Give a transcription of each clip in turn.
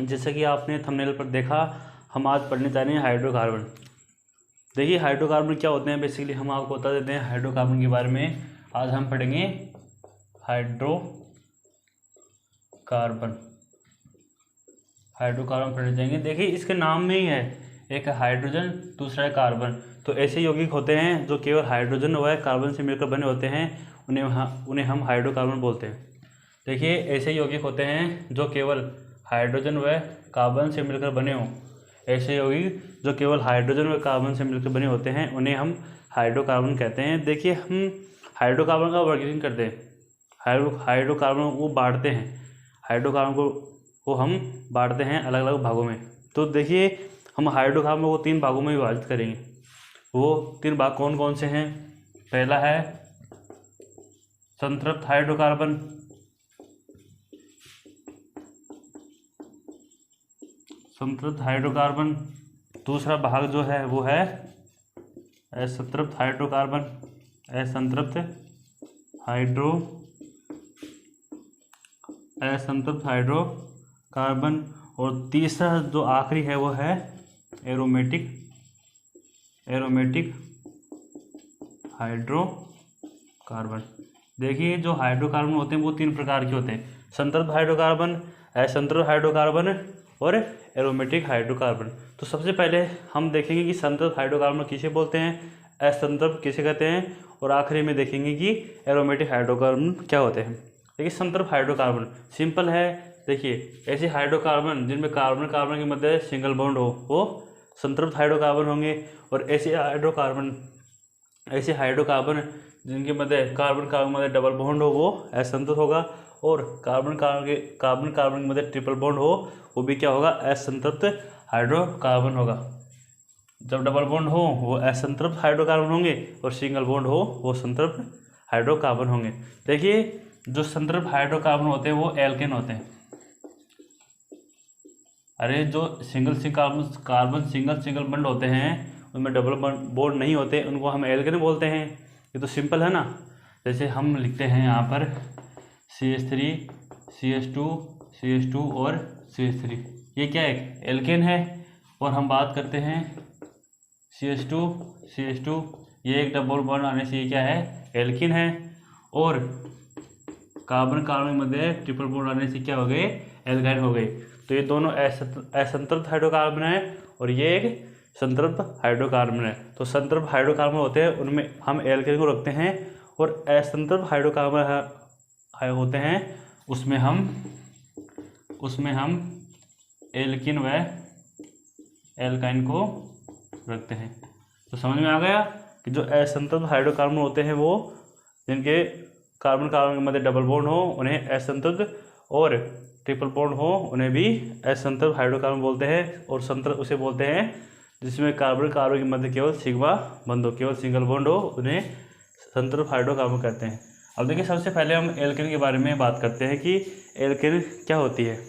जैसे कि आपने थंबनेल पर देखा, हम आज पढ़ने जा रहे हैं हाइड्रोकार्बन। देखिए हाइड्रोकार्बन क्या होते हैं, बेसिकली हम आपको बता देते हैं हाइड्रोकार्बन के बारे में। आज हम पढ़ेंगे हाइड्रोकार्बन पढ़ने जाएंगे। देखिए इसके नाम में ही है, एक है हाइड्रोजन, दूसरा है कार्बन। तो ऐसे यौगिक होते हैं जो केवल हाइड्रोजन व कार्बन से मिलकर बने होते हैं, उन्हें हम हाइड्रोकार्बन बोलते हैं। देखिए ऐसे यौगिक होते हैं जो केवल हाइड्रोजन व कार्बन से मिलकर बने हों, ऐसे यौगिक जो केवल हाइड्रोजन व कार्बन से मिलकर बने होते हैं उन्हें हम हाइड्रोकार्बन कहते हैं। देखिए हम हाइड्रोकार्बन का वर्गीकरण करते हैं, हाइड्रोकार्बन को बांटते हैं, हाइड्रोकार्बन को हम बांटते हैं अलग अलग भागों में। तो देखिए हम हाइड्रोकार्बन को 3 भागों में विभाजित करेंगे। वो 3 भाग कौन कौन से हैं? पहला है संतृप्त हाइड्रोकार्बन, दूसरा भाग जो है वो है असंतृप्त हाइड्रोकार्बन, असंतृप्त हाइड्रोकार्बन, और तीसरा जो आखिरी है वो है एरोमेटिक हाइड्रोकार्बन। देखिए जो हाइड्रोकार्बन होते हैं वो 3 प्रकार के होते हैं, संतृप्त हाइड्रोकार्बन, असंतृप्त हाइड्रोकार्बन और एरोमेटिक हाइड्रोकार्बन। तो सबसे पहले हम देखेंगे कि संतृप्त हाइड्रोकार्बन किसे बोलते हैं, असंतृप्त किसे कहते हैं, और आखिरी में देखेंगे कि एरोमेटिक हाइड्रोकार्बन क्या होते हैं। देखिए संतृप्त हाइड्रोकार्बन सिंपल है। देखिए ऐसे हाइड्रोकार्बन जिनमें कार्बन कार्बन के मध्य सिंगल बॉन्ड हो वो संतृप्त हाइड्रोकार्बन होंगे, और ऐसे हाइड्रोकार्बन जिनके मध्य कार्बन कार्बन के मध्य डबल बॉन्ड हो वो असंतृप्त होगा, और कार्बन कार्बन के मध्य ट्रिपल बॉन्ड हो वो भी क्या होगा, असंतृप्त हाइड्रोकार्बन होगा। जब डबल बॉन्ड हो वो असंतृप्त हाइड्रोकार्बन होंगे, और सिंगल बॉन्ड हो वो संतृप्त हाइड्रोकार्बन होंगे। देखिए जो संतृप्त हाइड्रोकार्बन होते हैं वो एल्केन होते हैं। अरे जो कार्बन सिंगल बॉन्ड होते हैं उनमें डबल बॉन्ड नहीं होते, उनको हम एल्केन बोलते हैं। ये तो सिंपल है ना। जैसे हम लिखते हैं यहाँ पर CH3 CH2 CH2 और CH3, ये क्या है, एल्केन है। और हम बात करते हैं CH2 ये एक डबल बॉन्ड आने से ये क्या है, एल्कीन है। और कार्बन कार्बन मध्य ट्रिपल बॉन्ड आने से क्या हो गए, एल्काइन हो गए। तो ये दोनों असंतृप्त हाइड्रोकार्बन है और ये एक संतृप्त हाइड्रोकार्बन है। तो संतृप्त हाइड्रोकार्बन होते हैं उनमें हम एल्केन को रखते हैं, और असंतृप्त हाइड्रोकार्बन होते हैं उसमें हम एल्कीन व एल्काइन को रखते हैं। तो समझ में आ गया कि जो असंतृप्त हाइड्रोकार्बन होते हैं वो जिनके कार्बन कार्बन के मध्य डबल बॉन्ड हो उन्हें असंतृप्त, और ट्रिपल बॉन्ड हो उन्हें भी असंतृप्त हाइड्रोकार्बन बोलते हैं। और संतृप्त उसे बोलते हैं जिसमें कार्बन कार्बन के मध्य केवल सिग्मा बंद हो, केवल सिंगल बॉन्ड हो, उन्हें संतृप्त हाइड्रोकार्बन कहते हैं। अब देखिए सबसे पहले हम एल्केन के बारे में बात करते हैं कि एल्केन क्या होती है।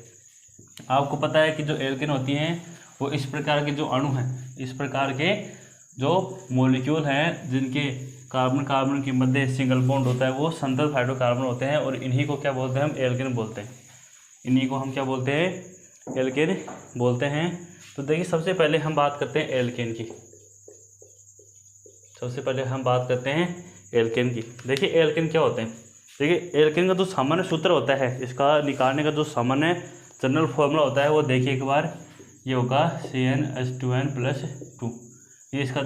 आपको पता है कि जो एल्केन होती हैं वो इस प्रकार के जो अणु हैं, इस प्रकार के जो मॉलिक्यूल हैं जिनके कार्बन कार्बन के मध्य सिंगल बॉन्ड होता है वो संतृप्त हाइड्रोकार्बन होते हैं, और इन्हीं को क्या बोलते हैं, हम एल्केन बोलते हैं। इन्हीं को हम क्या बोलते हैं, एल्केन बोलते हैं। तो देखिए सबसे पहले हम बात करते हैं एल्केन की। देखिए एल्केन क्या होते हैं। देखिए एल्केन का जो सामान्य सूत्र होता है, इसका निकालने का जो सामान्य जनरल फॉर्मूला होता है वो देखिए एक बार, ये होगा CnH2n+2। ये इसका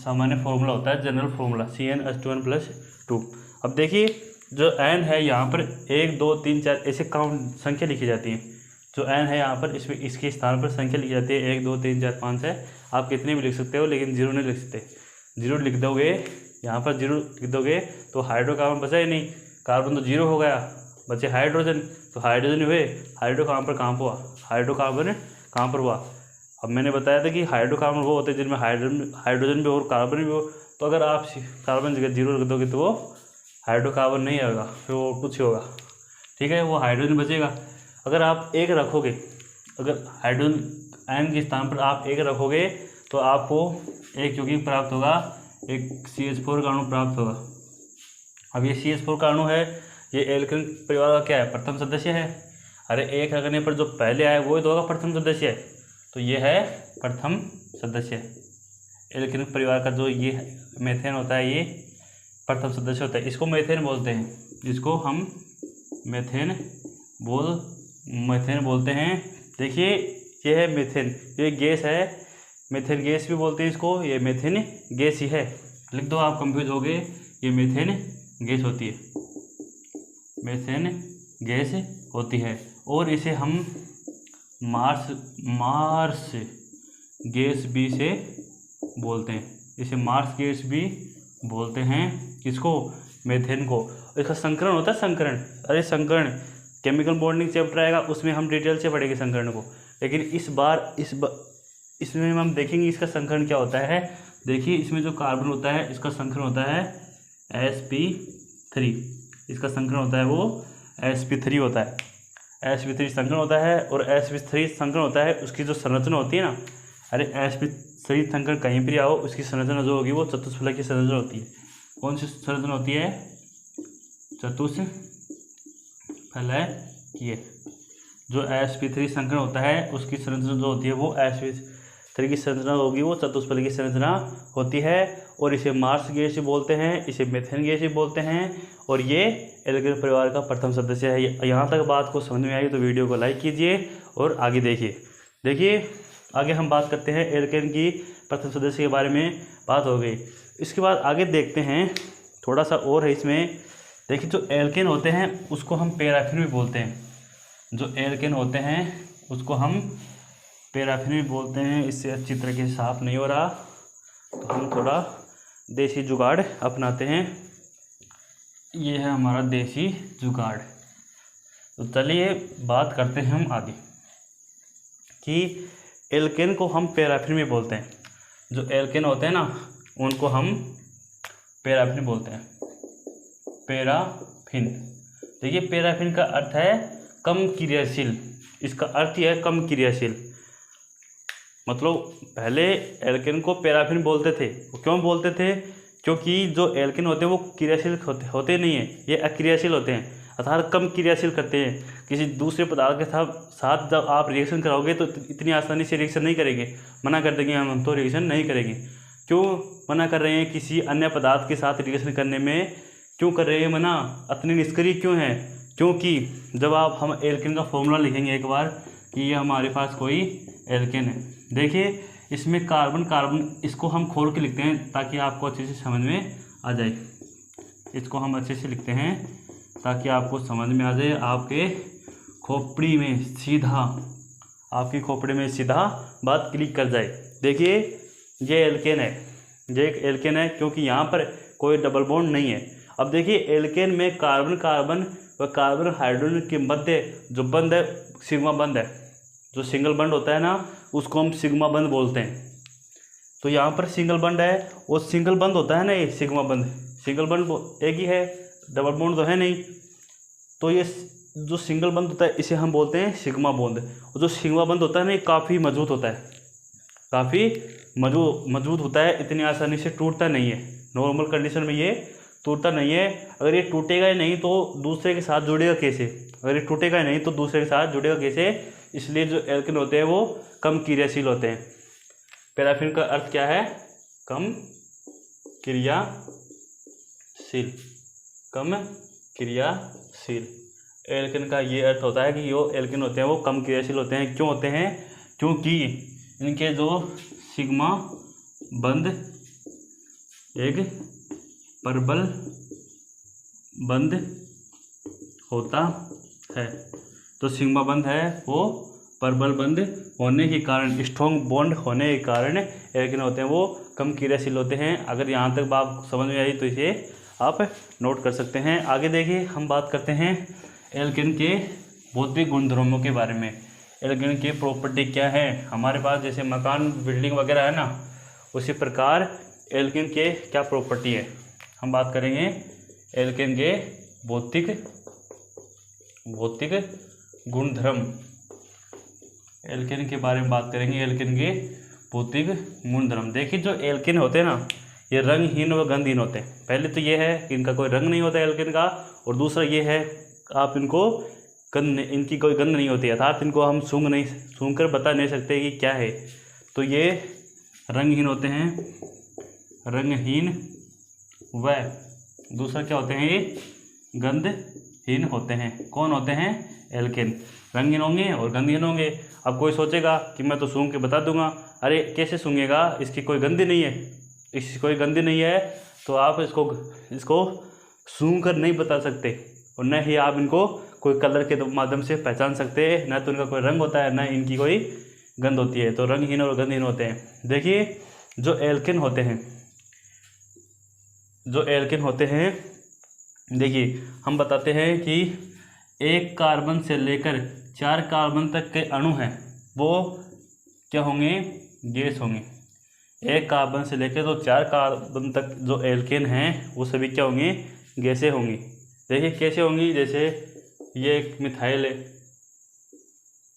सामान्य फॉर्मूला होता है, जनरल फॉर्मूला CnH2n+2। अब देखिए जो n है यहाँ पर 1 2 3 4 ऐसे काउंट संख्या लिखी जाती है। जो n है यहाँ पर इसमें इसके स्थान पर संख्या लिखी जाती है 1 2 3 4 5 है। आप कितने भी लिख सकते हो लेकिन 0 नहीं लिख सकते। 0 लिख दोगे, यहाँ पर 0 लिख दोगे तो हाइड्रोकार्बन बचा ही नहीं, कार्बन तो 0 हो गया, बचे हाइड्रोजन। तो हाइड्रोजन हुए, हाइड्रोकार्बन कहाँ पर हुआ, हाइड्रोकार्बन कहाँ पर हुआ। अब मैंने बताया था कि हाइड्रोकार्बन वो होते हैं जिनमें हाइड्रोजन भी हो और कार्बन भी हो। तो अगर आप कार्बन जगह 0 रख दोगे तो वो हाइड्रोकार्बन नहीं आएगा, फिर वो कुछ होगा, ठीक है, वो हाइड्रोजन बचेगा। अगर आप 1 रखोगे, अगर हाइड्रोजन n के स्थान पर आप 1 रखोगे तो आपको एक यौगिक प्राप्त होगा, एक CH4 का अणु प्राप्त होगा। अब ये CH4 का अणु है, ये एल्केन परिवार का क्या है, प्रथम सदस्य है। अरे एक रखने पर जो पहले आए वो ही तो होगा प्रथम सदस्य, तो ये है प्रथम सदस्य। एल्केन परिवार का जो ये मेथेन होता है ये प्रथम सदस्य होता है, इसको मेथेन बोलते हैं, इसको हम मेथेन बोलते हैं। देखिए ये है मेथेन, ये गैस है, मेथेन गैस भी बोलते हैं इसको, ये मेथेन गैस ही है। लिख दो, आप कंफ्यूज हो गए, ये मेथेन गैस होती है, मेथेन गैस होती है। और इसे हम मार्स गैस भी से बोलते हैं, इसे मार्स गैस भी बोलते हैं। किसको? मेथेन को। इसका संकरण होता है, संकरण, अरे संकरण केमिकल बॉन्डिंग चैप्टर आएगा उसमें हम डिटेल से पढ़ेंगे संकरण को, लेकिन इसमें हम देखेंगे इसका संकरण क्या होता है। देखिए इसमें जो कार्बन होता है इसका संकरण होता है sp3, इसका संकरण होता है वो sp3 होता है, sp3 संकरण होता है। और sp3 संकरण होता है, उसकी जो संरचना होती है ना, अरे sp3 संकरण कहीं पर आओ, उसकी संरचना जो होगी वो चतुष्फलक की संरचना होती है। कौन सी संरचना होती है? चतुष्फलकीय। जो sp3 संकरण होता है उसकी संरचना जो होती है वो sp3 की संरचना होगी वो चतुष्फलकीय की संरचना होती है। और इसे मार्स गैस बोलते हैं, इसे मेथेन गैस बोलते हैं, और ये एल्केन परिवार का प्रथम सदस्य है। यहाँ तक बात को समझ में आई तो वीडियो को लाइक कीजिए और आगे देखिए आगे हम बात करते हैं एल्केन की प्रथम सदस्य के बारे में बात हो गई। इसके बाद आगे देखते हैं, थोड़ा सा और है इसमें। देखिए जो एल्केन होते हैं उसको हम पैराफिन भी बोलते हैं, जो एल्केन होते हैं उसको हम पैराफिन भी बोलते हैं। इससे अच्छी तरीके से साफ नहीं हो रहा तो हम थोड़ा देसी जुगाड़ अपनाते हैं, ये है हमारा देसी जुगाड़। तो चलिए बात करते हैं हम आगे कि एल्केन को हम पैराफिन भी बोलते हैं। जो एल्केन होते हैं ना उनको हम पैराफिन बोलते हैं, पैराफिन। देखिए पैराफिन का अर्थ है कम क्रियाशील, इसका अर्थ ही है कम क्रियाशील। मतलब पहले एल्केन को पैराफिन बोलते थे, वो क्यों बोलते थे? क्योंकि जो एल्केन होते हैं वो क्रियाशील होते नहीं हैं, ये अक्रियाशील होते हैं, अर्थात कम क्रियाशील करते हैं। किसी दूसरे पदार्थ के साथ जब आप रिएक्शन कराओगे तो इतनी आसानी से रिएक्शन नहीं करेंगे, मना कर देंगे हम तो रिएक्शन नहीं करेंगे। क्यों मना कर रहे हैं किसी अन्य पदार्थ के साथ रिएक्शन करने में? क्यों कर रहे हैं मना? इतनी निष्क्रिय क्यों है? क्योंकि जब हम एल्केन का फॉर्मूला लिखेंगे एक बार कि ये हमारे पास कोई एल्केन है, देखिए इसमें कार्बन इसको हम खोल के लिखते हैं ताकि आपको अच्छे से समझ में आ जाए। इसको हम अच्छे से लिखते हैं ताकि आपको समझ में आ जाए, आपके खोपड़ी में सीधा बात क्लिक कर जाए। देखिए ये एल्केन है, ये एक एल्केन है क्योंकि यहाँ पर कोई डबल बॉन्ड नहीं है। अब देखिए एल्केन में कार्बन व कार्बन हाइड्रोजन के मध्य जो बंध है सिग्मा बंध है, जो सिंगल बंड होता है ना उसको हम सिग्मा बंध बोलते हैं। तो यहाँ पर सिंगल बंड है, वो सिंगल बंद होता है ना, ये सिग्मा बंध, सिंगल बंड एक ही है, डबल बॉन्ड तो है नहीं। तो ये जो सिंगल बंद होता है इसे हम बोलते हैं सिग्मा बॉन्ड। और जो सिग्मा बंद होता है ना ये काफ़ी मजबूत होता है, काफ़ी मजबूत होता है, इतनी आसानी से टूटता नहीं है। नॉर्मल कंडीशन में ये टूटता नहीं है। अगर ये टूटेगा ही नहीं तो दूसरे के साथ जुड़ेगा कैसे? अगर ये टूटेगा ही नहीं तो दूसरे के साथ जुड़ेगा कैसे? इसलिए जो एल्केन होते हैं वो कम क्रियाशील होते हैं। पैराफिन का अर्थ क्या है? कम क्रियाशील, कम क्रियाशील। एल्केन का ये अर्थ होता है कि जो एल्केन होते हैं वो कम क्रियाशील होते हैं। क्यों होते हैं? क्योंकि इनके जो सिग्मा बंध एक प्रबल बंध होता है, तो सिग्मा बंध है वो प्रबल बंध होने के कारण, स्ट्रॉन्ग बॉन्ड होने के कारण एल्केन होते हैं वो कम क्रियाशील होते हैं। अगर यहाँ तक बात समझ में आई तो इसे आप नोट कर सकते हैं। आगे देखिए हम बात करते हैं एल्केन के भौतिक गुणधर्मों के बारे में। एल्केन की प्रॉपर्टी क्या है? हमारे पास जैसे मकान बिल्डिंग वगैरह है ना, उसी प्रकार एल्केन के क्या प्रॉपर्टी है हम बात करेंगे। एल्केन के भौतिक गुणधर्म, एल्केन के बारे में बात करेंगे। एल्केन के भौतिक गुणधर्म, देखिए जो एल्केन होते हैं ना ये रंगहीन व गंधहीन होते हैं। पहले तो ये है कि इनका कोई रंग नहीं होता एल्केन का, और दूसरा ये है आप इनको इनकी कोई गंध नहीं होती, अर्थात इनको हम सूंघ कर बता नहीं सकते कि क्या है। तो ये रंगहीन होते हैं, रंगहीन व दूसरा क्या होते हैं, ये गंधहीन होते हैं। कौन होते हैं, एल्केन। रंगहीन होंगे और गंधहीन होंगे। अब कोई सोचेगा कि मैं तो सूंघ के बता दूंगा, अरे कैसे सूंघेगा, इसकी कोई गंध नहीं है, इसकी कोई गंध नहीं है, तो आप इसको सूंघ कर नहीं बता सकते, और न ही आप इनको कोई कलर के माध्यम से पहचान सकते हैं, न तो इनका कोई रंग होता है, न इनकी कोई गंध होती है। तो रंगहीन और गंधहीन होते हैं। देखिए जो एल्केन होते हैं, देखिए हम बताते हैं कि एक कार्बन से लेकर 4 कार्बन तक के अणु हैं वो क्या होंगे, गैस होंगे। एक कार्बन से लेकर तो 4 कार्बन तक जो एल्केन हैं वो सभी क्या होंगे, गैसें होंगी। देखिए कैसे होंगी, जैसे ये एक मिथाइल है,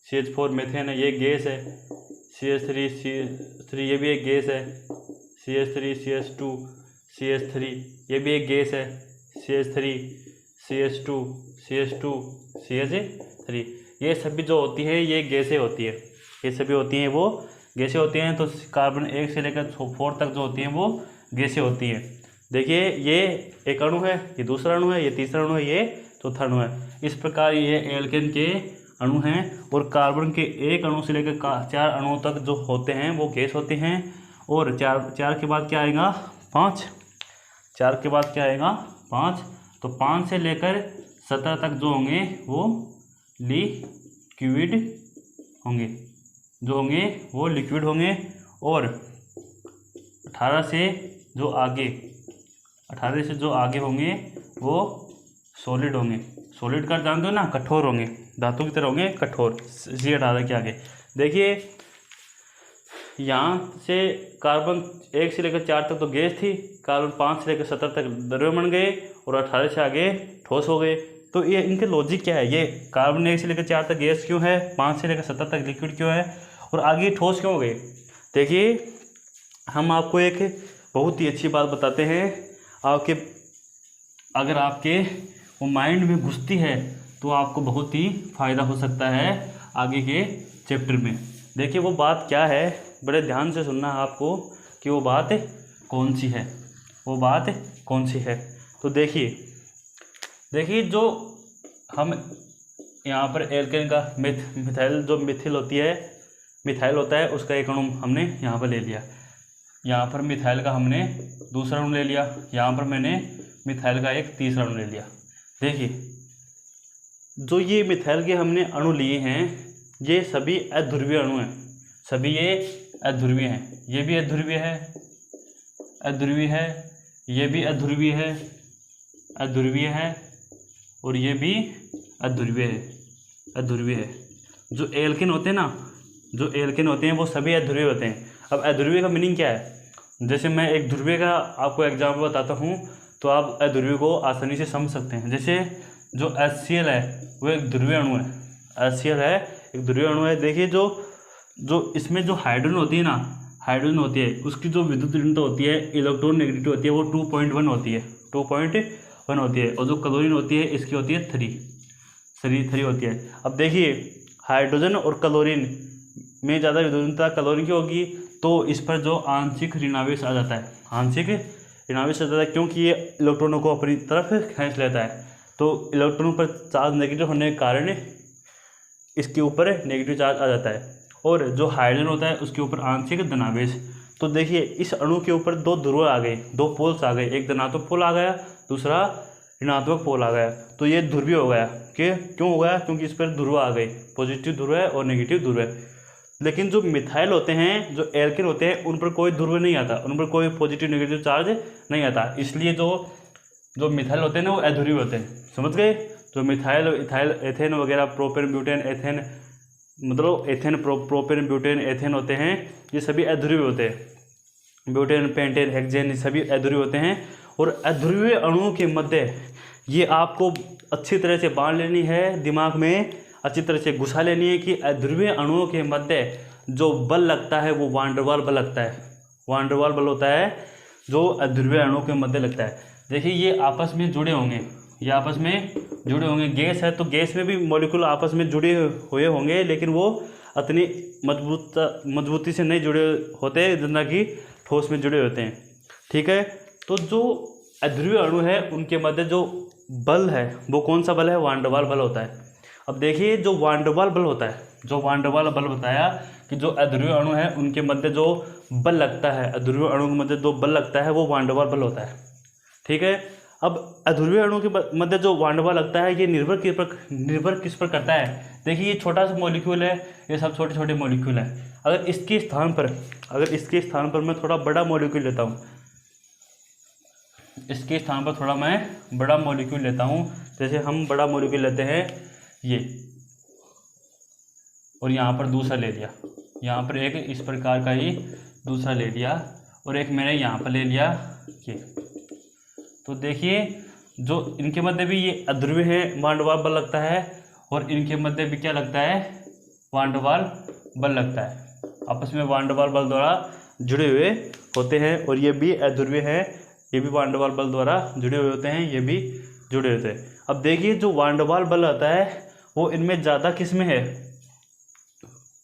CH4 मीथेन है, ये गैस है। CH3 ये भी एक गैस है। CH3 CH2 CH3 ये भी एक गैस है। CH3 CH2 CH2 CH3 ये सभी जो होती है ये गैसें होती है, ये सभी होती हैं वो गैसें होती हैं। तो कार्बन 1 से लेकर 4 तक जो होती हैं वो गैसें होती हैं। देखिए ये एक अणु है, ये दूसरा अणु है, ये तीसरा अणु है, ये चौथा अणु है। इस प्रकार ये एल्केन के अणु हैं। और कार्बन के एक अणु से लेकर 4 अणुओं तक जो होते हैं वो गैस होते हैं। और चार के बाद क्या आएगा, 5। 4 के बाद क्या आएगा, 5। तो 5 से लेकर 17 तक जो होंगे वो लिक्विड होंगे, जो होंगे वो लिक्विड होंगे। और 18 से जो आगे होंगे वो सॉलिड होंगे। सॉलिड का जानते हो ना, कठोर होंगे, धातु की तरह होंगे, कठोर। C 18 के आगे देखिए यहाँ से कार्बन 1 से लेकर 4 तक तो गैस थी, कार्बन 5 से लेकर 17 तक द्रव्य बन गए, और 18 से आगे ठोस हो गए। तो ये इनके लॉजिक क्या है, ये कार्बन 1 से लेकर 4 तक गैस क्यों है, 5 से लेकर 17 तक लिक्विड क्यों है, और आगे ठोस क्यों हो गए। देखिए हम आपको एक बहुत ही अच्छी बात बताते हैं, अगर आपके वो माइंड में घुसती है तो आपको बहुत ही फ़ायदा हो सकता है आगे के चैप्टर में। देखिए वो बात क्या है, बड़े ध्यान से सुनना है आपको कि वो बात कौन सी है, वो बात कौन सी है। तो देखिए जो हम यहाँ पर एल्केन का मिथाइल जो मिथाइल होता है उसका एक अणु हमने यहाँ पर ले लिया, यहाँ पर मिथाइल का हमने दूसरा अणु ले लिया, यहाँ पर मैंने मिथाइल का एक तीसरा अणु ले लिया। देखिए जो ये मिथाइल के हमने अणु लिए हैं ये सभी अध्रुवीय अणु हैं, सभी ये अध्रुवीय हैं। ये भी अध्रुवीय है, ये भी अध्रुवीय है, और ये भी अध्रुवीय है। जो एल्केन होते हैं वो सभी अध्रुवीय होते हैं। अब अध्रुवीय का मीनिंग क्या है, जैसे मैं एक ध्रुवीय का आपको एग्जाम्पल बताता हूँ तो आप अध्रुवीय को आसानी से समझ सकते हैं। जैसे जो HCl है वो एक ध्रुवीय अणु है, HCl है एक ध्रुवीय अणु है। देखिए जो इसमें जो हाइड्रोजन होती है उसकी जो विद्युत ऋणता होती है, इलेक्ट्रॉन नेगेटिविटी होती है, वो 2.1 होती है, 2.1 होती है। और जो क्लोरीन होती है इसकी होती है 3 होती है। अब देखिए हाइड्रोजन और क्लोरीन में ज़्यादा विद्युतता क्लोरीन की होगी, तो इस पर जो आंशिक ऋणावेश आ जाता है, क्योंकि ये इलेक्ट्रॉनों को अपनी तरफ खींच लेता है। तो इलेक्ट्रॉन पर चार्ज नेगेटिव होने के कारण इसके ऊपर नेगेटिव चार्ज आ जाता है, और जो हाइड्रोजन होता है उसके ऊपर आंशिक धनावेश। तो देखिए इस अणु के ऊपर 2 ध्रुव आ गए, 2 पोल्स आ गए, एक धनात्मक पोल आ गया, दूसरा ऋणात्मक पोल आ गया। तो ये ध्रुवीय हो गया। क्यों हो गया, क्योंकि इस पर ध्रुव आ गए, पॉजिटिव ध्रुव है और नेगेटिव ध्रुव है। लेकिन जो मिथाइल होते हैं, जो एल्केन होते हैं, उन पर कोई ध्रुव नहीं आता, उन पर कोई पॉजिटिव नेगेटिव चार्ज नहीं आता। इसलिए जो मिथाइल होते हैं ना वो अध्रुवीय होते हैं, समझ गए। जो मिथाइल, इथाइल, एथेन वगैरह, प्रोपेन, ब्यूटेन, एथेन, मतलब एथेन, प्रोपेन, ब्यूटेन, एथेन होते हैं, ये सभी अध्रुवीय होते हैं। ब्यूटेन, पेंटेन, हेक्सेन ये सभी अध्रुवीय होते हैं। और अध्रुवीय अणुओं के मध्य ये आपको अच्छी तरह से बांध लेनी है, दिमाग में अच्छी तरह से घुसा लेनी है कि अध्रुवीय अणुओं के मध्य जो बल लगता है वो वांडरवाल बल लगता है। वांडरवाल बल होता है जो अध्रुवीय अणुओं के मध्य लगता है। देखिए ये आपस में जुड़े होंगे, ये आपस में जुड़े होंगे। गैस है तो गैस में भी मॉलिक्यूल आपस में जुड़े हुए होंगे, लेकिन वो इतनी मजबूती से नहीं जुड़े होते जितना कि ठोस में जुड़े होते हैं। ठीक है, तो जो अध्रुवीय अणु है उनके मध्य जो बल है वो कौन सा बल है? वान डर वाल बल होता है। अब देखिए जो वान डर वाल बल होता है, जो वान डर वाल बल बताया कि जो अध्रुवीय अणु है उनके मध्य जो बल लगता है, अध्रुवीय अणु के मध्य जो बल लगता है वो वान डर वाल बल होता है। ठीक है, अब अध्रुवीय अणु के मध्य जो वान डर वाल लगता है ये निर्भर किस पर करता है? देखिए ये छोटा सा मॉलिक्यूल है, ये सब छोटे छोटे मॉलिक्यूल है। अगर इसके स्थान पर मैं थोड़ा बड़ा मॉलिक्यूल लेता हूँ, इसके स्थान पर थोड़ा मैं बड़ा मॉलिक्यूल लेता हूँ, जैसे हम बड़ा मॉलिक्यूल लेते हैं ये, और यहाँ पर दूसरा ले लिया, यहाँ पर एक इस प्रकार का ही दूसरा ले लिया, और एक मैंने यहाँ पर ले लिया ये। तो देखिए जो इनके मध्य भी ये अध्रुवीय है, वान डर वाल बल लगता है, और इनके मध्य भी क्या लगता है? वान डर वाल बल लगता है। आपस में वान डर वाल बल द्वारा जुड़े हुए होते हैं, और ये भी अध्रुवीय है, ये भी वान डर वाल बल द्वारा जुड़े हुए होते हैं, ये भी जुड़े होते हैं। अब देखिए जो वान डर वाल बल आता है वो इनमें ज़्यादा किस में है?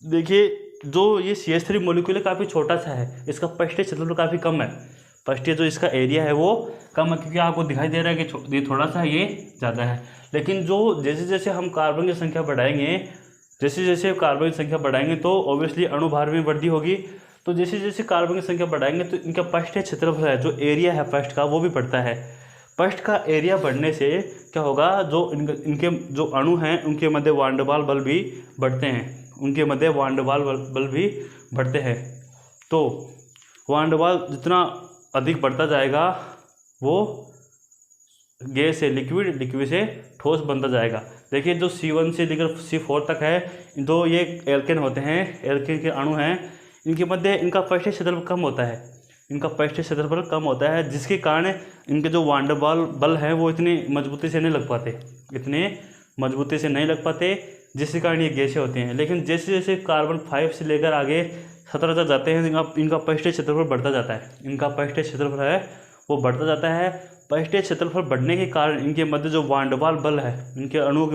देखिए जो ये CH3 मॉलिक्यूल है काफ़ी छोटा सा है, इसका पृष्ठीय क्षेत्रफल काफ़ी कम है, पृष्ठीय जो इसका एरिया है वो कम है, क्योंकि आपको दिखाई दे रहा है कि ये थोड़ा सा ये ज़्यादा है। लेकिन जो जैसे जैसे हम कार्बन की संख्या बढ़ाएंगे, जैसे जैसे कार्बन की संख्या बढ़ाएंगे तो ऑब्वियसली अणुभार में वृद्धि होगी। तो जैसे जैसे कार्बन की संख्या बढ़ाएंगे तो इनका पृष्ठीय क्षेत्रफल है, जो एरिया है पृष्ठ का, वो भी बढ़ता है। पृष्ठ का एरिया बढ़ने से क्या होगा? जो इनके जो अणु हैं उनके मध्य वान डर वाल बल भी बढ़ते हैं, उनके मध्य वान डर वाल बल भी बढ़ते हैं। तो वान डर वाल जितना अधिक बढ़ता जाएगा वो गैस से लिक्विड, लिक्विड से ठोस बनता जाएगा। देखिए जो C1 से लेकर C4 तक है, तो ये एल्केन होते हैं, एल्केन के अणु हैं, इनके मध्य इनका पृष्ठीय क्षेत्रफल कम होता है, इनका पृष्ठीय क्षेत्रफल कम होता है, जिसके कारण इनके जो वान डर वाल बल हैं वो इतनी मजबूती से नहीं लग पाते, इतने मजबूती से नहीं लग पाते, जिसके कारण ये गैसें होती हैं। लेकिन जैसे जैसे कार्बन 5 से लेकर आगे 17 तक जाते हैं, इनका पृष्ठीय क्षेत्रफल बढ़ता जाता है, इनका पृष्ठीय क्षेत्रफल है वो बढ़ता जाता है। पृष्ठीय क्षेत्रफल बढ़ने के कारण इनके मध्य जो वान डर वाल बल है, इनके अणुओं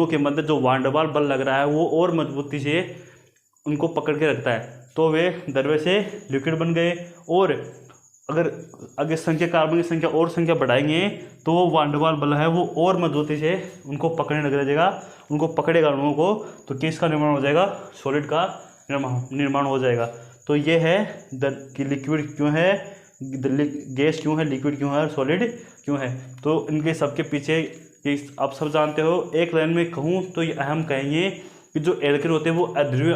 के मध्य जो वान डर वाल बल लग रहा है वो और मजबूती से उनको पकड़ के रखता है, तो वे द्रव्य से लिक्विड बन गए। और अगर आगे कार्बन की संख्या और संख्या बढ़ाएंगे तो वो वान डर वाल बल है वो और मजबूती से उनको पकड़ने लग जाएगा, उनको पकड़ेगा अणुओं को, तो किसका निर्माण हो जाएगा? सॉलिड का निर्माण हो जाएगा। तो ये है कि लिक्विड क्यों है, गैस क्यों है, लिक्विड क्यों है और सॉलिड क्यों है। तो इनके सबके पीछे ये आप सब जानते हो। एक लाइन में कहूँ तो ये अहम कहेंगे कि जो एल्केन होते हैं वो अध्रुवीय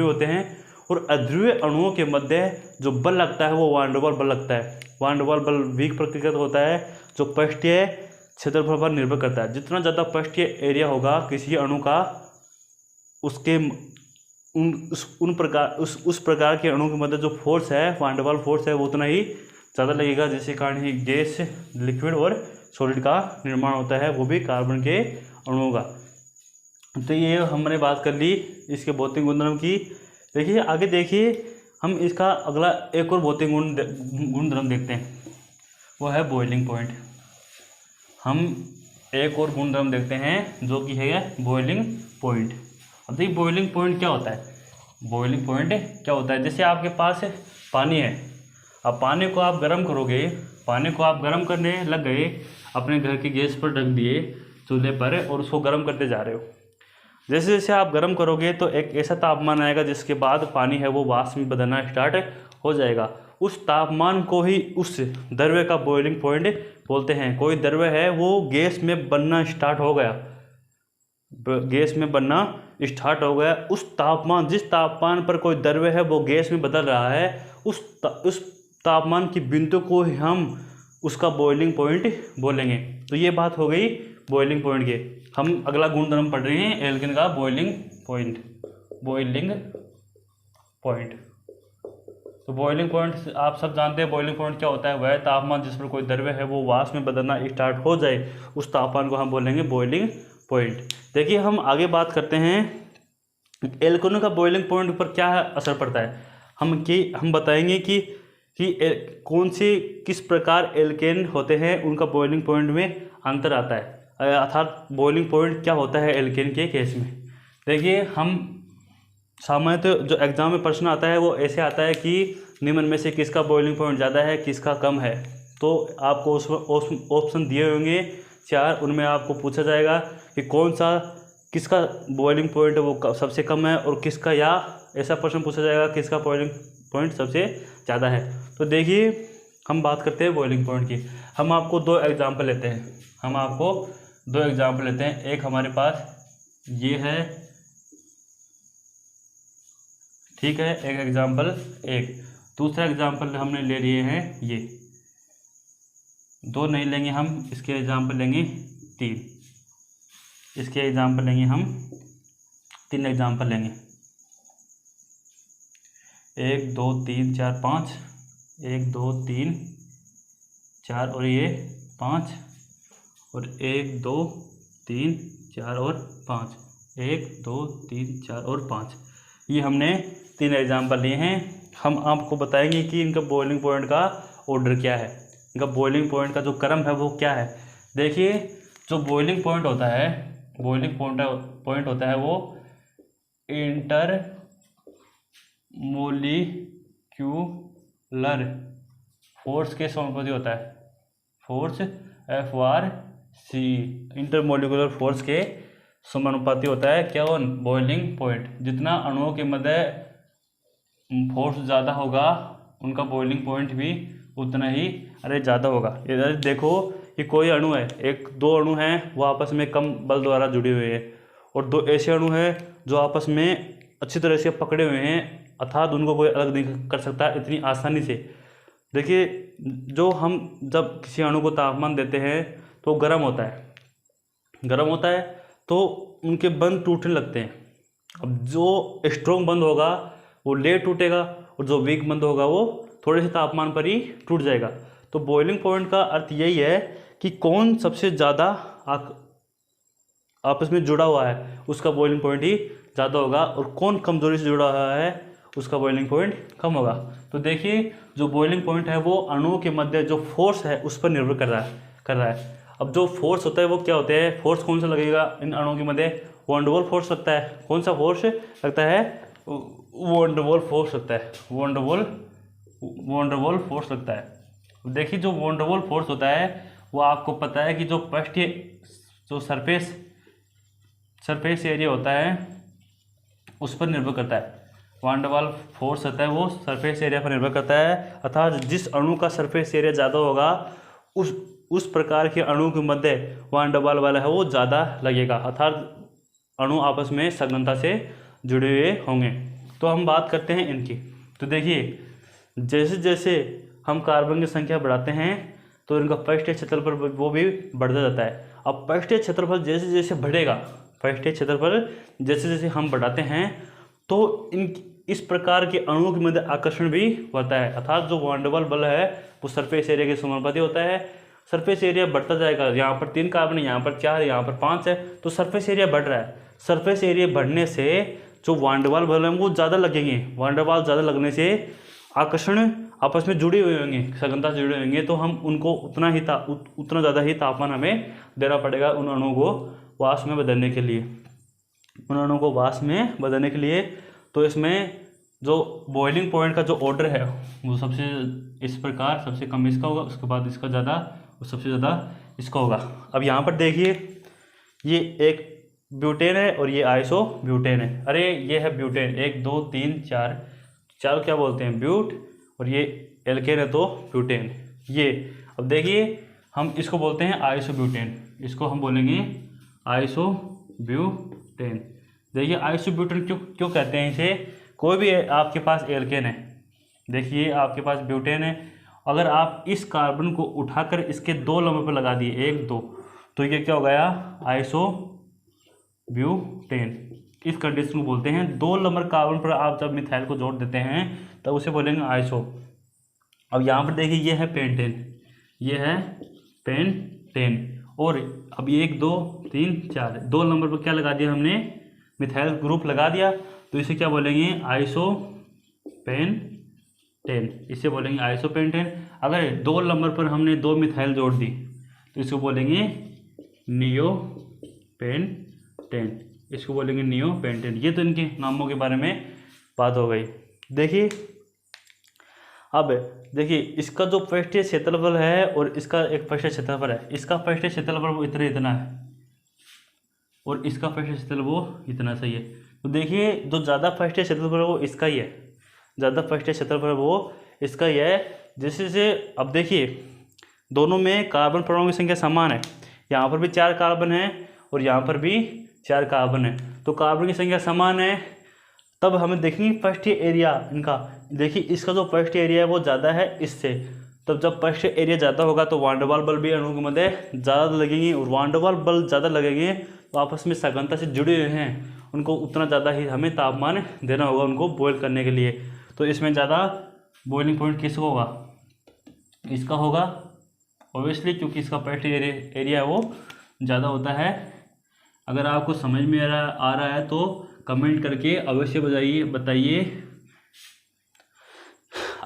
होते हैं, और अध्रुवीय अणुओं के मध्य जो बल लगता है वो वान डर वाल बल लगता है। वान डर वाल बल वीक प्रकृति का होता है, जो पृष्ठीय क्षेत्रफल पर निर्भर करता है। जितना ज़्यादा पृष्ठीय एरिया होगा किसी अणु का, उसके उस प्रकार के अणु के मध्य जो फोर्स है, वान डर वाल फोर्स है, वो उतना ही ज़्यादा लगेगा, जिसके कारण ही गैस, लिक्विड और सॉलिड का निर्माण होता है, वो भी कार्बन के अणुओं का। तो ये हमने बात कर ली इसके भौतिक गुणधर्म की। देखिए आगे देखिए हम इसका अगला एक और भौतिक गुणधर्म देखते हैं, वो है बॉइलिंग पॉइंट। हम एक और गुणधर्म देखते हैं जो कि है बॉइलिंग पॉइंट। अब देखिए बॉइलिंग पॉइंट क्या होता है? बॉइलिंग पॉइंट क्या होता है? जैसे आपके पास पानी है, अब पानी को आप गर्म करोगे, पानी को आप गर्म करने लग गए, अपने घर की गैस पर रख दिए चूल्हे पर और उसको गर्म करते जा रहे हो। जैसे जैसे आप गर्म करोगे तो एक ऐसा तापमान आएगा जिसके बाद पानी है वो वाष्प में बदलना स्टार्ट हो जाएगा। उस तापमान को ही उस द्रव्य का बॉइलिंग पॉइंट बोलते हैं। कोई द्रव्य है वो गैस में बनना स्टार्ट हो गया, गैस में बनना स्टार्ट हो गया, उस तापमान, जिस तापमान पर कोई द्रव्य है वो गैस में बदल रहा है, उस तापमान की बिंदु को ही हम उसका बॉइलिंग पॉइंट बोलेंगे। तो ये बात हो गई बॉइलिंग पॉइंट के। हम अगला गुणधर्म पढ़ रहे हैं एल्केन का, बॉइलिंग पॉइंट। तो बॉइलिंग पॉइंट आप सब जानते हैं, बॉइलिंग पॉइंट क्या होता है? वह तापमान जिस पर कोई द्रव्य है वो वाष्प में बदलना स्टार्ट हो जाए, उस तापमान को हम बोलेंगे बॉइलिंग पॉइंट। देखिए हम आगे बात करते हैं एल्केनों का बॉइलिंग पॉइंट पर क्या असर पड़ता है। हम बताएंगे कि कौन से किस प्रकार एल्केन होते हैं, उनका बॉइलिंग पॉइंट में अंतर आता है, अर्थात बॉइलिंग पॉइंट क्या होता है एल्केन के केस में। देखिए, हम सामान्यतः जो एग्जाम में प्रश्न आता है वो ऐसे आता है कि निम्न में से किसका बॉइलिंग पॉइंट ज़्यादा है, किसका कम है। तो आपको उसमें ऑप्शन दिए होंगे 4, उनमें आपको पूछा जाएगा कि कौन सा किसका बॉइलिंग पॉइंट है वो सबसे कम है, और किसका, या ऐसा प्रश्न पूछा जाएगा किसका बॉइलिंग पॉइंट सबसे ज़्यादा है। तो देखिए, हम बात करते हैं बॉइलिंग पॉइंट की। हम आपको 2 एग्जाम्पल लेते हैं। एक हमारे पास ये है, ठीक है, एक एग्जाम्पल। दूसरा एग्जाम्पल हमने ले लिए हैं ये 2 नहीं लेंगे हम, इसके एग्जाम्पल लेंगे 3, इसके एग्जाम्पल लेंगे हम 3 एग्जाम्पल लेंगे। 1 2 3 4 5, 1 2 3 4 और ये 5, और 1 2 3 4 और 5, 1 2 3 4 और 5। ये हमने 3 एग्जाम्पल लिए हैं। हम आपको बताएंगे कि इनका बॉइलिंग पॉइंट का ऑर्डर क्या है, इनका बॉइलिंग पॉइंट का जो क्रम है वो क्या है। देखिए, जो बॉइलिंग पॉइंट होता है वो इंटर मोलिक्यूलर फोर्स के समानुपाती होता है। फोर्स FRC इंटरमोलिकुलर फोर्स के समानुपाती होता है क्या, बॉइलिंग पॉइंट। जितना अणुओं के मध्य फोर्स ज़्यादा होगा, उनका बॉइलिंग पॉइंट भी उतना ही ज़्यादा होगा। इधर देखो, ये कोई अणु है, 1-2 अणु हैं वो आपस में कम बल द्वारा जुड़े हुए हैं, और 2 ऐसे अणु हैं जो आपस में अच्छी तरह से पकड़े हुए हैं, अर्थात उनको कोई अलग नहीं कर सकता इतनी आसानी से। देखिए, जो हम जब किसी अणु को तापमान देते हैं तो गर्म होता है तो उनके बंध टूटने लगते हैं। अब जो स्ट्रॉन्ग बंध होगा वो लेट टूटेगा, और जो वीक बंध होगा वो थोड़े से तापमान पर ही टूट जाएगा। तो बॉइलिंग पॉइंट का अर्थ यही है कि कौन सबसे ज़्यादा आपस में जुड़ा हुआ है उसका बॉइलिंग पॉइंट ही ज़्यादा होगा, और कौन कमज़ोरी से जुड़ा हुआ है उसका बॉइलिंग पॉइंट कम होगा। तो देखिए, जो बॉइलिंग पॉइंट है वो अणुओं के मध्य जो फोर्स है उस पर निर्भर कर रहा है। अब जो फोर्स होता है वो क्या होता है, फोर्स कौन सा लगेगा इन अणुओं के मध्य, वंडरवॉल फोर्स लगता है। कौन सा फोर्स लगता है, वंडरवॉल फोर्स लगता है, वंडरवॉल फोर्स लगता है। देखिए, जो वंडरवॉल फोर्स होता है वो आपको पता है कि जो पृष्ठीय जो सरफेस एरिया होता है उस पर निर्भर करता है। वंडरवॉल फोर्स होता है वो सरफेस एरिया पर निर्भर करता है, अर्थात जिस अणु का सरफेस एरिया ज़्यादा होगा उस प्रकार के अणु के मध्य वंडरवॉल वाला है वो ज़्यादा लगेगा, अर्थात अणु आपस में सघनता से जुड़े हुए होंगे। तो हम बात करते हैं इनकी। तो देखिए, जैसे जैसे हम कार्बन की संख्या बढ़ाते हैं तो इनका पृष्ठीय क्षेत्रफल वो भी बढ़ता जाता है। अब पृष्ठीय क्षेत्रफल जैसे जैसे बढ़ेगा, पृष्ठीय क्षेत्रफल जैसे जैसे हम बढ़ाते हैं तो इस प्रकार के अणुओं के मध्य आकर्षण भी बढ़ता है, अर्थात जो वंडरवॉल बल है वो सरफेस एरिया के समानुपाती होता है। सरफेस एरिया बढ़ता जाएगा, यहाँ पर 3 कार्बन है, यहाँ पर 4 है, यहाँ पर 5 है, तो सरफेस एरिया बढ़ रहा है। सरफेस एरिया बढ़ने से जो वंडरवॉल बल है वो ज़्यादा लगेंगे। वंडरवॉल ज़्यादा लगने से आकर्षण आपस में जुड़े हुए होंगे, सघनता से जुड़े होंगे, तो हम उनको उतना ज़्यादा ही तापमान हमें देना पड़ेगा उन अणुओं को वाष्प में बदलने के लिए। तो इसमें जो बॉइलिंग पॉइंट का जो ऑर्डर है वो सबसे इस प्रकार, सबसे कम इसका होगा, उसके बाद इसका ज़्यादा, और सबसे ज़्यादा इसका होगा। अब यहाँ पर देखिए, ये एक ब्यूटेन है और ये आइसो ब्यूटेन है। अरे ये है ब्यूटेन, 1 2 3 4 क्या बोलते हैं, ब्यूट, और ये एल्केन है तो ब्यूटेन। ये अब देखिए, हम इसको बोलते हैं आइसो ब्यूटेन, इसको हम बोलेंगे आइसो ब्यूटेन। देखिए, आइसो ब्यूटेन क्यों कहते हैं इसे। कोई भी आपके पास एल्केन है, देखिए आपके पास ब्यूटेन है, अगर आप इस कार्बन को उठाकर इसके 2 नंबर पर लगा दिए 1 2, तो ये क्या हो गया, आइसो ब्यूटेन। इस कंडीशन को बोलते हैं। 2 नंबर कार्बन पर आप जब मिथाइल को जोड़ देते हैं तब उसे बोलेंगे आइसो। अब यहाँ पर देखिए, ये है पेंटेन, ये है पेंटेन, और अब 1 2 3 4 2 नंबर पर क्या लगा दिया हमने, मिथाइल ग्रुप लगा दिया, तो इसे क्या बोलेंगे, आइसो पेंटेन। इसे बोलेंगे आइसोपेंटेन। अगर 2 नंबर पर हमने 2 मिथाइल जोड़ दी तो इसको बोलेंगे नियोपेंटेन, इसको बोलेंगे नियोपेंटेन। ये तो इनके नामों के बारे में बात हो गई। देखिए अब देखिए इसका जो पृष्ठीय क्षेत्रफल है और इसका एक पृष्ठीय क्षेत्रफल है, इसका पृष्ठीय क्षेत्रफल वो इतना है और इसका पृष्ठीय क्षेत्रफल वो इतना, सही है। तो देखिए जो ज़्यादा पृष्ठीय क्षेत्रफल है वो इसका ही है, ज़्यादा पृष्ठीय क्षेत्रफल वो इसका ही है। जिससे अब देखिए दोनों में कार्बन परमाणु की संख्या समान है, यहाँ पर भी 4 कार्बन है और यहाँ पर भी 4 कार्बन है, तो कार्बन की संख्या समान है। तब हमें देखेंगे पृष्ठीय एरिया इनका, देखिए इसका जो पृष्ठीय एरिया है वो ज़्यादा है इससे। तब जब पृष्ठीय एरिया ज़्यादा होगा तो वान डेर वाल्स बल भी अणुओं के मध्य ज़्यादा लगेंगे, और वान डेर वाल्स बल ज़्यादा लगेंगे तो आपस में सघनता से जुड़े हुए हैं, उनको उतना ज़्यादा ही हमें तापमान देना होगा उनको बॉयल करने के लिए। तो इसमें ज़्यादा बॉइलिंग पॉइंट किसका होगा, इसका होगा ऑब्वियसली, क्योंकि इसका पृष्ठीय एरिया वो ज़्यादा होता है। अगर आपको समझ में आ रहा है तो कमेंट करके अवश्य बताइए।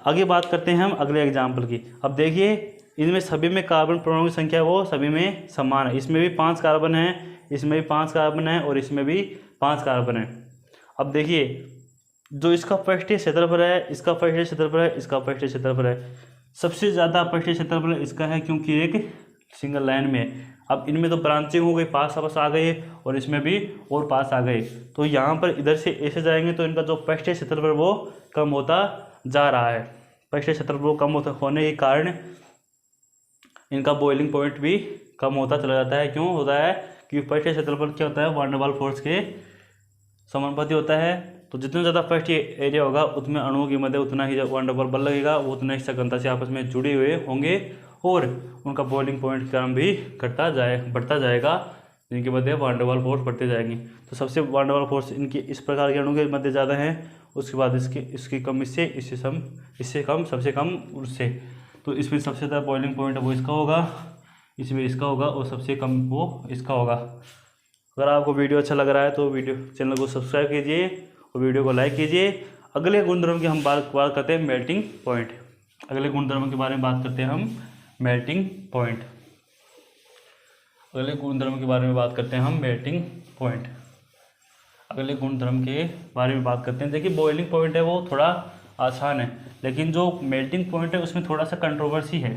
आगे बात करते हैं हम अगले एग्जाम्पल की। अब देखिए इनमें सभी में कार्बन परमाणु की संख्या वो सभी में समान है, इसमें भी 5 कार्बन है, इसमें भी 5 कार्बन है और इसमें भी 5 कार्बन है। अब देखिए जो इसका पृष्ठीय क्षेत्रफल है, इसका पृष्ठीय क्षेत्रफल है, इसका पृष्ठीय क्षेत्रफल है, सबसे ज़्यादा पृष्ठीय क्षेत्रफल इसका है क्योंकि एक सिंगल लाइन में है। अब इनमें तो ब्रांचिंग हो गई, पास आपस आ गए और इसमें भी और पास आ गए, तो यहाँ पर इधर से ऐसे जाएंगे तो इनका जो पृष्ठीय क्षेत्रफल वो कम होता जा रहा है। पृष्ठीय क्षेत्रफल कम होने के कारण इनका बॉइलिंग पॉइंट भी कम होता चला जाता है। क्यों होता है, क्योंकि पृष्ठीय क्षेत्रफल क्या होता है, वान डेर वाल्स फोर्स के समानुपाती होता है। तो जितना ज़्यादा पृष्ठीय एरिया होगा उतने अणुओं के मध्य उतना ही वान डेर वाल्स बल लगेगा, वो उतना ही सघनता से आपस में जुड़े हुए होंगे और उनका बॉइलिंग पॉइंट क्रम भी बढ़ता जाएगा, जिनके मध्य वान डेर वाल्स फोर्स बढ़ते जाएंगे। तो सबसे वान डेर वाल्स फोर्स इनकी इस प्रकार के अणु के मध्य ज़्यादा है, उसके बाद इसकी कम इससे कम, सबसे कम उससे। तो इसमें सबसे ज़्यादा बॉइलिंग पॉइंट वो इसका होगा, इसमें इसका होगा और सबसे कम वो इसका होगा। अगर आपको वीडियो अच्छा लग रहा है तो चैनल को सब्सक्राइब कीजिए और वीडियो को लाइक कीजिए। अगले गुणधर्म की हम बात करते हैं मेल्टिंग पॉइंट। अगले गुणधर्म के बारे में बात करते हैं हम मेल्टिंग पॉइंट। अगले गुणधर्म के बारे में बात करते हैं हम मेल्टिंग पॉइंट। अगले गुणधर्म के बारे में बात करते हैं। देखिए बॉइलिंग पॉइंट है वो थोड़ा आसान है, लेकिन जो मेल्टिंग पॉइंट है उसमें थोड़ा सा कंट्रोवर्सी है।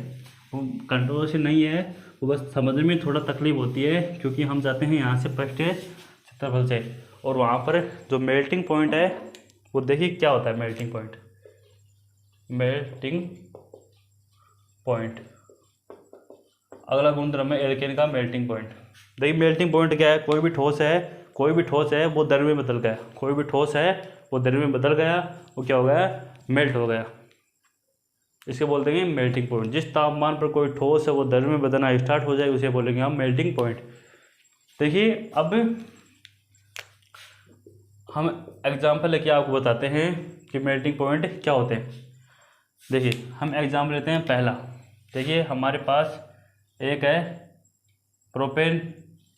वो कंट्रोवर्सी नहीं है, वो बस समझने में थोड़ा तकलीफ होती है, क्योंकि हम जाते हैं यहाँ से पृष्ठीय क्षेत्रफल से और वहाँ पर जो मेल्टिंग पॉइंट है वो देखिए क्या होता है। मेल्टिंग पॉइंट अगला गुणधर्म है एल्केन का मेल्टिंग पॉइंट। देखिए मेल्टिंग पॉइंट क्या है, कोई भी ठोस है वो द्रव में बदल गया, कोई भी ठोस है वो द्रव में बदल गया, वो क्या हो गया, मेल्ट हो गया। इसे बोलते हैं मेल्टिंग पॉइंट। जिस तापमान पर कोई ठोस है वो द्रव में बदलना स्टार्ट हो जाए उसे बोलेंगे हम मेल्टिंग पॉइंट। देखिए अब हम एग्जाम्पल लेके आपको बताते हैं कि मेल्टिंग पॉइंट क्या होते हैं। देखिए हम एग्जाम्पल लेते हैं पहला। देखिए हमारे पास एक है प्रोपेन,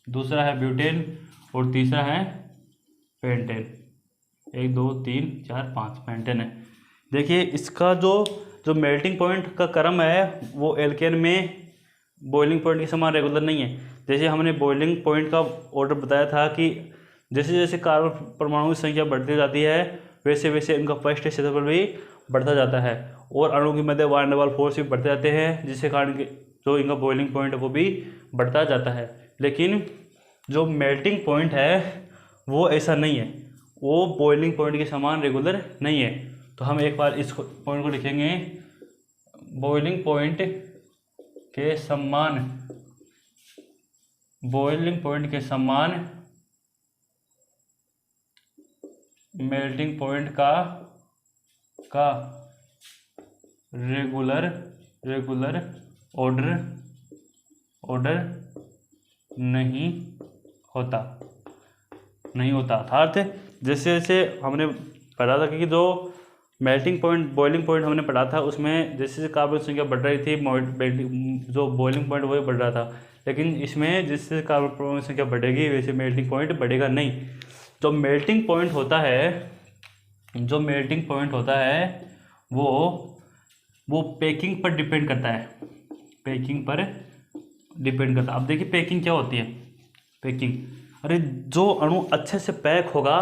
दूसरा है ब्यूटेन और तीसरा है पेंटेन। 1 2 3 4 5 पेंटेन है। देखिए इसका जो मेल्टिंग पॉइंट का क्रम है वो एल्केन में बॉइलिंग पॉइंट के समान रेगुलर नहीं है। जैसे हमने बॉइलिंग पॉइंट का ऑर्डर बताया था कि जैसे जैसे कार्बन परमाणु की संख्या बढ़ती जाती है वैसे वैसे इनका पृष्ठीय क्षेत्रफल भी बढ़ता जाता है और अणु के मध्य वान डेर वाल्स फोर्स भी बढ़ते जाते हैं, जिसके कारण जो इनका बॉइलिंग पॉइंट है वो भी बढ़ता जाता है। लेकिन जो मेल्टिंग पॉइंट है वो ऐसा नहीं है, वो बॉइलिंग पॉइंट के समान रेगुलर नहीं है। तो हम एक बार इस पॉइंट को लिखेंगे, बॉइलिंग पॉइंट के समान मेल्टिंग पॉइंट का रेगुलर ऑर्डर नहीं होता। अर्थात जैसे जैसे हमने पढ़ा था कि जो मेल्टिंग पॉइंट बॉइलिंग पॉइंट हमने पढ़ा था उसमें जैसे जैसे कार्बन संख्या बढ़ रही थी जो बॉइलिंग पॉइंट वही बढ़ रहा था, लेकिन इसमें जिससे कार्बन परमाणु संख्या बढ़ेगी वैसे मेल्टिंग पॉइंट बढ़ेगा नहीं। जो मेल्टिंग पॉइंट होता है वो पैकिंग पर डिपेंड करता है, पैकिंग पर डिपेंड करता है। अब देखिए पैकिंग क्या होती है। पैकिंग, अरे जो अणु अच्छे से पैक होगा,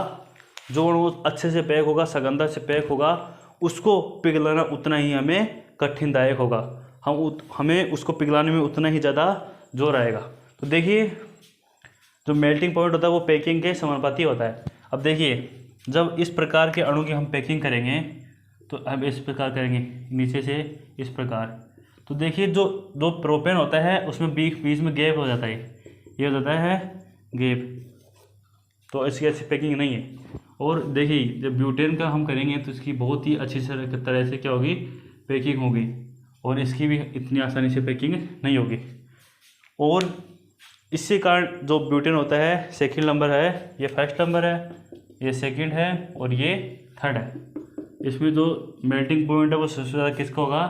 जो अणु अच्छे से पैक होगा, सघनता से पैक होगा, उसको पिघलाना उतना ही हमें कठिनदायक होगा, हमें उसको पिघलाने में उतना ही ज़्यादा जोर आएगा। तो देखिए जो मेल्टिंग पॉइंट होता है वो पैकिंग के समानुपाती होता है। अब देखिए जब इस प्रकार के अणु की हम पैकिंग करेंगे तो हम इस प्रकार करेंगे, नीचे से इस प्रकार, तो देखिए जो जो प्रोपेन होता है उसमें बीच में गैप हो जाता है, ये हो जाता है गैप, तो इसकी अच्छी पैकिंग नहीं है। और देखिए जब ब्यूटेन का हम करेंगे तो इसकी बहुत ही अच्छी तरह से क्या होगी, पैकिंग होगी, और इसकी भी इतनी आसानी से पैकिंग नहीं होगी। और इससे कारण जो ब्यूटेन होता है सेकंड नंबर है, ये फर्स्ट नंबर है, ये सेकंड है और ये थर्ड है। इसमें जो मेल्टिंग पॉइंट है वो सबसे ज़्यादा किसका होगा,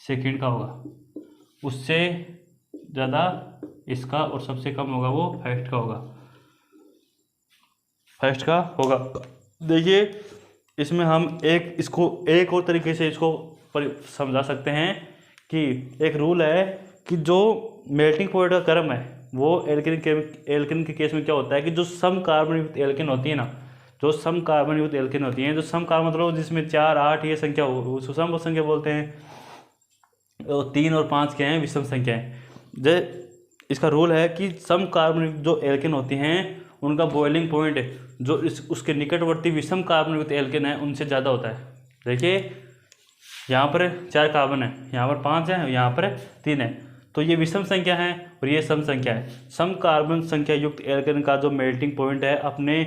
सेकंड का होगा, उससे ज़्यादा इसका, और सबसे कम होगा वो फर्स्ट का होगा, फर्स्ट का होगा। देखिए इसमें हम इसको एक और तरीके से इसको समझा सकते हैं कि एक रूल है कि जो मेल्टिंग पॉइंट का क्रम है वो एल्केन के केस में क्या होता है कि जो सम कार्बन युक्त एल्केन होती है ना, जो सम कार्बन युक्त एल्केन होती हैं, जो सम कार्बन मतलब जिसमें 4, 8 ये संख्या हो, उसको सम संख्या बोलते हैं। 3 और 5 क्या हैं, विषम संख्याएं। इसका रूल है कि सम कार्बन युक्त जो एल्केन होती हैं उनका बॉइलिंग पॉइंट जो उसके निकटवर्ती विषम कार्बन युक्त एल्केन है उनसे ज़्यादा होता है। देखिए यहाँ पर 4 कार्बन है, यहाँ पर 5 है, यहाँ पर 3 है, तो ये विषम संख्या है और ये सम संख्या है। सम कार्बन संख्या युक्त एल्केन का जो मेल्टिंग पॉइंट है अपने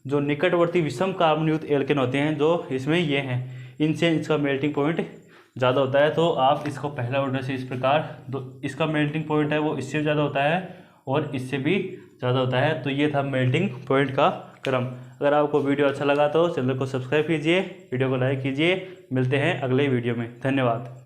जो निकटवर्ती विषम कार्बन युक्त एल्केन होते हैं जो इसमें ये हैं, इनसे इसका मेल्टिंग पॉइंट ज़्यादा होता है। तो आप इसको पहला ऑर्डर से इस प्रकार, इसका मेल्टिंग पॉइंट है वो इससे ज़्यादा होता है और इससे भी ज़्यादा होता है। तो ये था मेल्टिंग पॉइंट का क्रम। अगर आपको वीडियो अच्छा लगा तो चैनल को सब्सक्राइब कीजिए, वीडियो को लाइक कीजिए। मिलते हैं अगले वीडियो में, धन्यवाद।